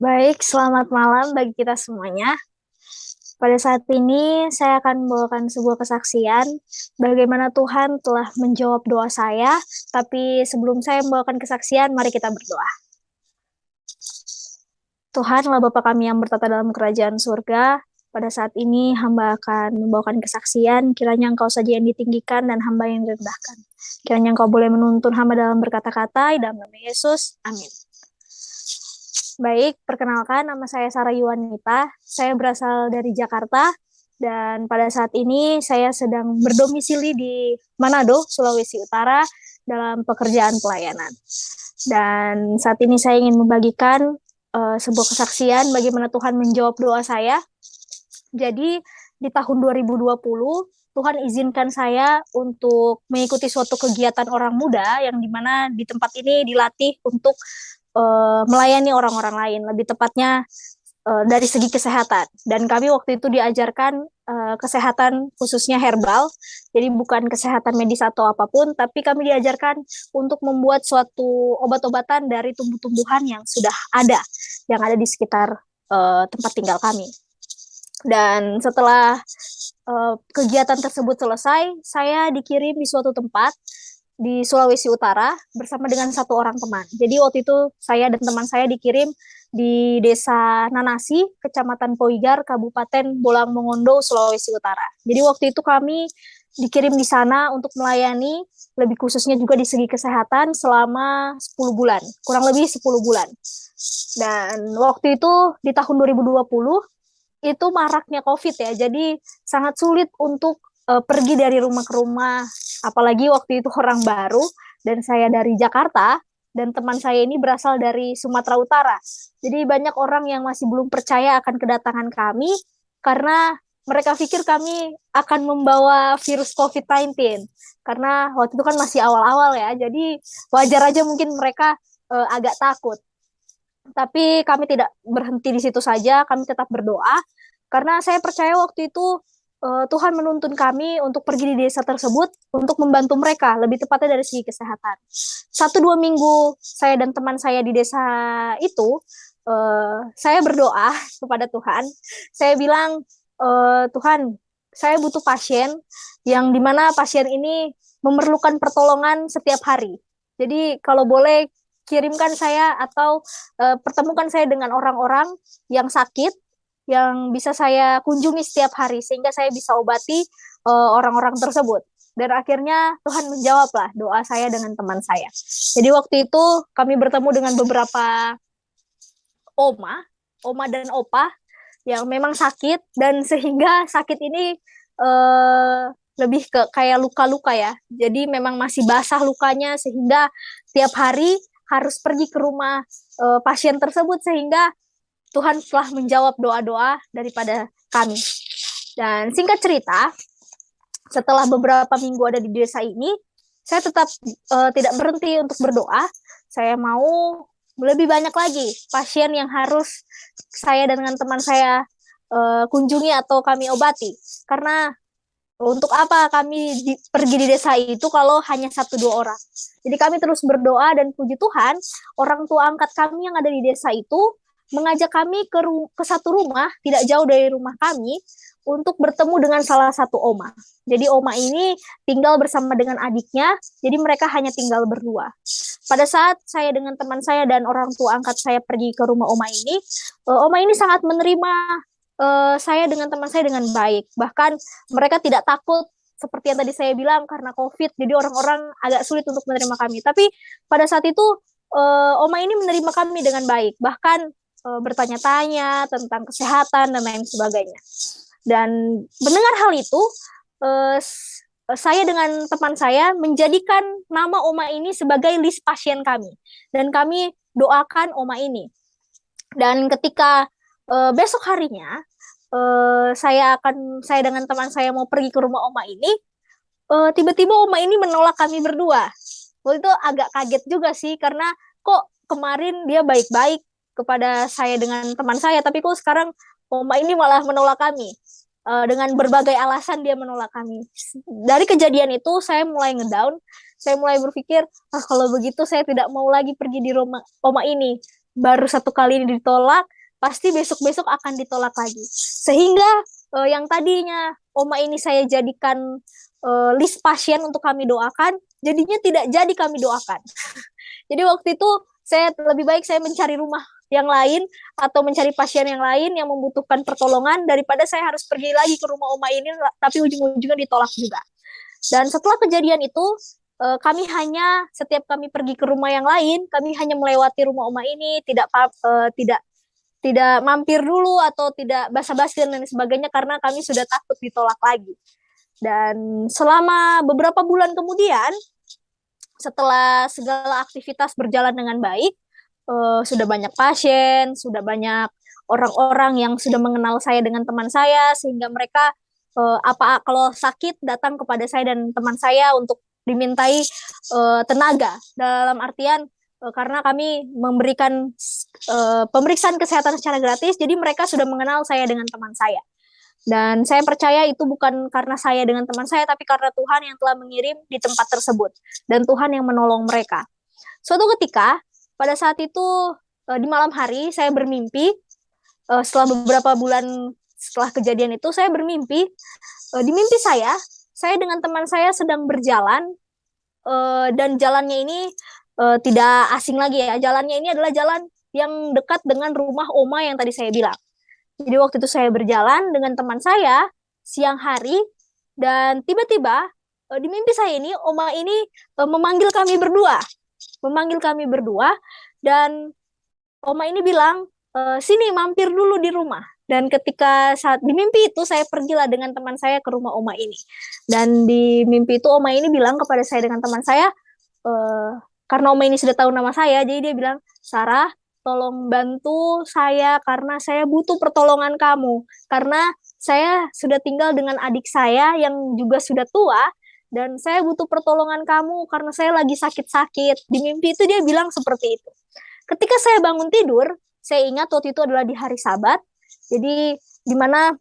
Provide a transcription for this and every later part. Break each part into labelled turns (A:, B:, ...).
A: Baik, selamat malam bagi kita semuanya. Pada saat ini, saya akan membawakan sebuah kesaksian bagaimana Tuhan telah menjawab doa saya. Tapi sebelum saya membawakan kesaksian, mari kita berdoa. Tuhanlah Bapa kami yang bertata dalam kerajaan surga. Pada saat ini, hamba akan membawakan kesaksian. Kiranya Engkau saja yang ditinggikan dan hamba yang direndahkan. Kiranya Engkau boleh menuntun hamba dalam berkata-kata. Dalam nama Yesus, amin. Baik, perkenalkan nama saya Sarah Yuwanita. Saya berasal dari Jakarta dan pada saat ini saya sedang berdomisili di Manado, Sulawesi Utara dalam pekerjaan pelayanan. Dan saat ini saya ingin membagikan sebuah kesaksian bagaimana Tuhan menjawab doa saya. Jadi di tahun 2020 Tuhan izinkan saya untuk mengikuti suatu kegiatan orang muda yang dimana di tempat ini dilatih untuk melayani orang-orang lain, lebih tepatnya dari segi kesehatan. Dan kami waktu itu diajarkan kesehatan khususnya herbal, jadi bukan kesehatan medis atau apapun, tapi kami diajarkan untuk membuat suatu obat-obatan dari tumbuh-tumbuhan yang sudah ada, yang ada di sekitar tempat tinggal kami. Dan setelah kegiatan tersebut selesai, saya dikirim di suatu tempat di Sulawesi Utara bersama dengan satu orang teman. Jadi waktu itu saya dan teman saya dikirim di Desa Nanasi, Kecamatan Poigar, Kabupaten Bolang Mongondo, Sulawesi Utara. Jadi waktu itu kami dikirim di sana untuk melayani, lebih khususnya juga di segi kesehatan selama 10 bulan, kurang lebih 10 bulan. Dan waktu itu di tahun 2020 itu maraknya COVID ya, jadi sangat sulit untuk pergi dari rumah ke rumah, apalagi waktu itu orang baru, dan saya dari Jakarta, dan teman saya ini berasal dari Sumatera Utara. Jadi banyak orang yang masih belum percaya akan kedatangan kami, karena mereka pikir kami akan membawa virus COVID-19. Karena waktu itu kan masih awal-awal ya, jadi wajar aja mungkin mereka agak takut. Tapi kami tidak berhenti di situ saja, kami tetap berdoa, karena saya percaya waktu itu Tuhan menuntun kami untuk pergi di desa tersebut untuk membantu mereka, lebih tepatnya dari segi kesehatan. 1-2 minggu saya dan teman saya di desa itu, saya berdoa kepada Tuhan. Saya bilang, Tuhan, saya butuh pasien yang dimana pasien ini memerlukan pertolongan setiap hari. Jadi kalau boleh kirimkan saya atau pertemukan saya dengan orang-orang yang sakit yang bisa saya kunjungi setiap hari sehingga saya bisa obati orang-orang tersebut. Dan akhirnya Tuhan menjawablah doa saya dengan teman saya. Jadi waktu itu kami bertemu dengan beberapa oma dan opa yang memang sakit, dan sehingga sakit ini eh, lebih ke kayak luka-luka ya. Jadi memang masih basah lukanya sehingga tiap hari harus pergi ke rumah pasien tersebut, sehingga Tuhan telah menjawab doa-doa daripada kami. Dan singkat cerita, setelah beberapa minggu ada di desa ini, saya tetap tidak berhenti untuk berdoa. Saya mau lebih banyak lagi pasien yang harus saya dengan teman saya kunjungi atau kami obati. Karena untuk apa kami pergi di desa itu kalau hanya 1-2 orang. Jadi kami terus berdoa, dan puji Tuhan, orang tua angkat kami yang ada di desa itu mengajak kami ke satu rumah tidak jauh dari rumah kami untuk bertemu dengan salah satu oma. Jadi oma ini tinggal bersama dengan adiknya, jadi mereka hanya tinggal berdua. Pada saat saya dengan teman saya dan orang tua angkat saya pergi ke rumah oma ini sangat menerima saya dengan teman saya dengan baik. Bahkan mereka tidak takut seperti yang tadi saya bilang karena COVID, jadi orang-orang agak sulit untuk menerima kami. Tapi pada saat itu Oma ini menerima kami dengan baik, bahkan bertanya-tanya tentang kesehatan dan lain sebagainya. Dan mendengar hal itu, saya dengan teman saya menjadikan nama Oma ini sebagai list pasien kami, dan kami doakan Oma ini. Dan ketika besok harinya saya dengan teman saya mau pergi ke rumah Oma ini, tiba-tiba Oma ini menolak kami berdua. Waktu itu agak kaget juga sih, karena kok kemarin dia baik-baik kepada saya dengan teman saya, tapi kok sekarang Oma ini malah menolak kami. Dengan berbagai alasan dia menolak kami. Dari kejadian itu saya mulai ngedown, saya mulai berpikir, kalau begitu saya tidak mau lagi pergi di rumah Oma ini. baru satu kali ini ditolak, pasti besok-besok akan ditolak lagi. Sehingga yang tadinya oma ini saya jadikan list pasien untuk kami doakan, jadinya tidak jadi kami doakan. Jadi waktu itu lebih baik saya mencari rumah yang lain atau mencari pasien yang lain yang membutuhkan pertolongan daripada saya harus pergi lagi ke rumah oma ini tapi ujung-ujungnya ditolak juga. Dan setelah kejadian itu setiap kami pergi ke rumah yang lain, kami hanya melewati rumah oma ini, tidak mampir dulu atau tidak basa-basi dan lain sebagainya karena kami sudah takut ditolak lagi. Dan selama beberapa bulan kemudian, setelah segala aktivitas berjalan dengan baik, sudah banyak pasien, sudah banyak orang-orang yang sudah mengenal saya dengan teman saya, sehingga mereka kalau sakit datang kepada saya dan teman saya untuk dimintai tenaga. Dalam artian karena kami memberikan pemeriksaan kesehatan secara gratis, jadi mereka sudah mengenal saya dengan teman saya. Dan saya percaya itu bukan karena saya dengan teman saya, tapi karena Tuhan yang telah mengirim di tempat tersebut. Dan Tuhan yang menolong mereka. Suatu ketika, pada saat itu di malam hari, saya bermimpi. Setelah beberapa bulan setelah kejadian itu, saya bermimpi. Di mimpi saya dengan teman saya sedang berjalan. Dan jalannya ini tidak asing lagi ya. Jalannya ini adalah jalan yang dekat dengan rumah oma yang tadi saya bilang. Jadi waktu itu saya berjalan dengan teman saya siang hari dan tiba-tiba di mimpi saya ini oma ini memanggil kami berdua dan oma ini bilang sini mampir dulu di rumah. Dan ketika saat di mimpi itu saya pergilah dengan teman saya ke rumah oma ini. Dan di mimpi itu oma ini bilang kepada saya dengan teman saya karena oma ini sudah tahu nama saya, jadi dia bilang, Sarah, tolong bantu saya karena saya butuh pertolongan kamu. Karena saya sudah tinggal dengan adik saya yang juga sudah tua dan saya butuh pertolongan kamu karena saya lagi sakit-sakit. Di mimpi itu dia bilang seperti itu. Ketika saya bangun tidur, saya ingat waktu itu adalah di hari Sabat. Jadi di mana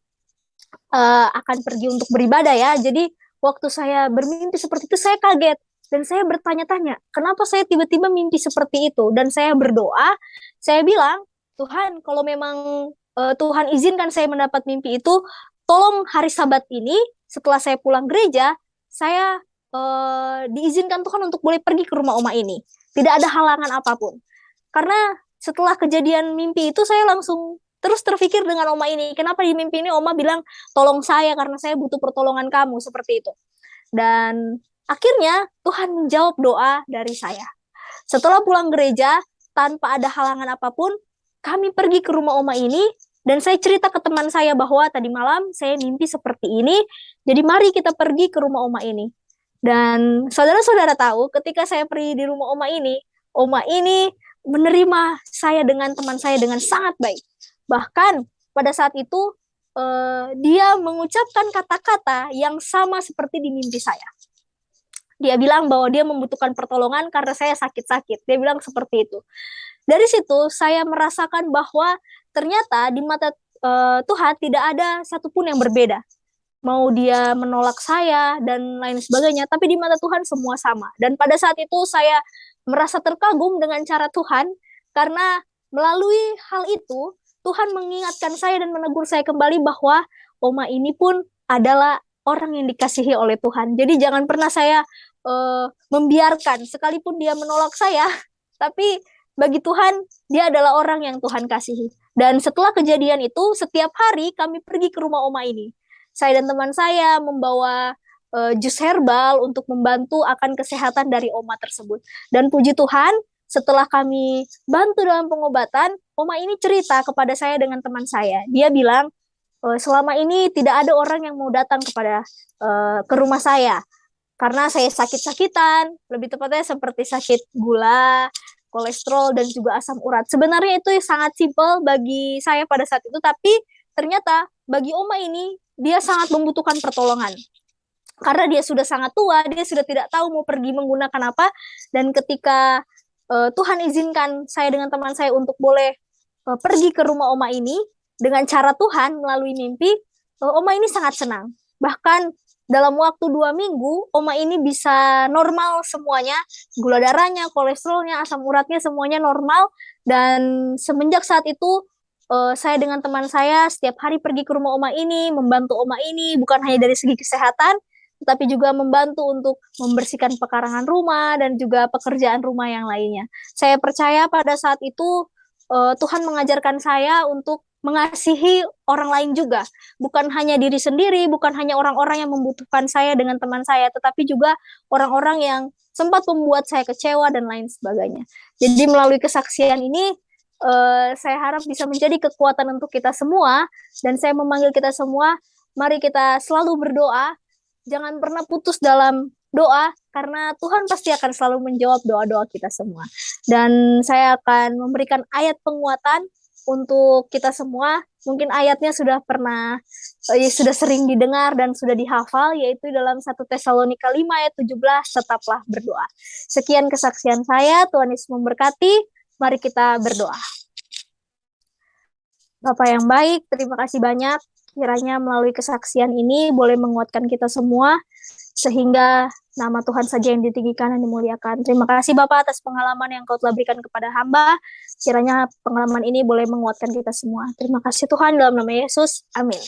A: akan pergi untuk beribadah ya. Jadi waktu saya bermimpi seperti itu saya kaget. Dan saya bertanya-tanya, kenapa saya tiba-tiba mimpi seperti itu? Dan saya berdoa, saya bilang, Tuhan, kalau memang Tuhan izinkan saya mendapat mimpi itu, tolong hari Sabat ini, setelah saya pulang gereja, saya diizinkan Tuhan untuk boleh pergi ke rumah oma ini. Tidak ada halangan apapun. Karena setelah kejadian mimpi itu, saya langsung terus terpikir dengan oma ini. Kenapa di mimpi ini oma bilang, tolong saya karena saya butuh pertolongan kamu, seperti itu. Dan akhirnya Tuhan menjawab doa dari saya. Setelah pulang gereja, tanpa ada halangan apapun, kami pergi ke rumah oma ini, dan saya cerita ke teman saya bahwa tadi malam saya mimpi seperti ini, jadi mari kita pergi ke rumah oma ini. Dan saudara-saudara tahu, ketika saya pergi di rumah oma ini menerima saya dengan teman saya dengan sangat baik. Bahkan pada saat itu, dia mengucapkan kata-kata yang sama seperti di mimpi saya. Dia bilang bahwa dia membutuhkan pertolongan karena saya sakit-sakit. Dia bilang seperti itu. Dari situ saya merasakan bahwa ternyata di mata Tuhan tidak ada satupun yang berbeda. Mau dia menolak saya dan lain sebagainya, tapi di mata Tuhan semua sama. Dan pada saat itu saya merasa terkagum dengan cara Tuhan, karena melalui hal itu, Tuhan mengingatkan saya dan menegur saya kembali bahwa oma ini pun adalah orang yang dikasihi oleh Tuhan. Jadi jangan pernah saya membiarkan, sekalipun dia menolak saya, tapi bagi Tuhan, dia adalah orang yang Tuhan kasihi. Dan setelah kejadian itu, setiap hari kami pergi ke rumah oma ini. Saya dan teman saya membawa jus herbal untuk membantu akan kesehatan dari oma tersebut. Dan puji Tuhan, setelah kami bantu dalam pengobatan, oma ini cerita kepada saya dengan teman saya. Dia bilang, selama ini tidak ada orang yang mau datang ke rumah saya. Karena saya sakit-sakitan, lebih tepatnya seperti sakit gula, kolesterol, dan juga asam urat. Sebenarnya itu sangat simpel bagi saya pada saat itu, tapi ternyata bagi oma ini, dia sangat membutuhkan pertolongan. Karena dia sudah sangat tua, dia sudah tidak tahu mau pergi menggunakan apa, dan ketika Tuhan izinkan saya dengan teman saya untuk boleh pergi ke rumah oma ini, dengan cara Tuhan melalui mimpi, oma ini sangat senang. Bahkan dalam waktu 2 minggu, Oma ini bisa normal semuanya, gula darahnya, kolesterolnya, asam uratnya semuanya normal. Dan semenjak saat itu, saya dengan teman saya setiap hari pergi ke rumah Oma ini, membantu Oma ini, bukan hanya dari segi kesehatan, tetapi juga membantu untuk membersihkan pekarangan rumah dan juga pekerjaan rumah yang lainnya. Saya percaya pada saat itu Tuhan mengajarkan saya untuk mengasihi orang lain juga, bukan hanya diri sendiri, bukan hanya orang-orang yang membutuhkan saya dengan teman saya, tetapi juga orang-orang yang sempat membuat saya kecewa dan lain sebagainya. Jadi melalui kesaksian ini, saya harap bisa menjadi kekuatan untuk kita semua, dan saya memanggil kita semua, mari kita selalu berdoa, jangan pernah putus dalam doa, karena Tuhan pasti akan selalu menjawab doa-doa kita semua. Dan saya akan memberikan ayat penguatan untuk kita semua. Mungkin ayatnya sudah pernah, sudah sering didengar dan sudah dihafal, yaitu dalam 1 Tesalonika 5 ayat 17, tetaplah berdoa. Sekian kesaksian saya, Tuhan Yesus memberkati. Mari kita berdoa. Bapak yang baik, terima kasih banyak. Kiranya melalui kesaksian ini boleh menguatkan kita semua, sehingga nama Tuhan saja yang ditinggikan dan dimuliakan. Terima kasih Bapak atas pengalaman yang Kau telah berikan kepada hamba. Kiranya pengalaman ini boleh menguatkan kita semua. Terima kasih Tuhan, dalam nama Yesus. Amin.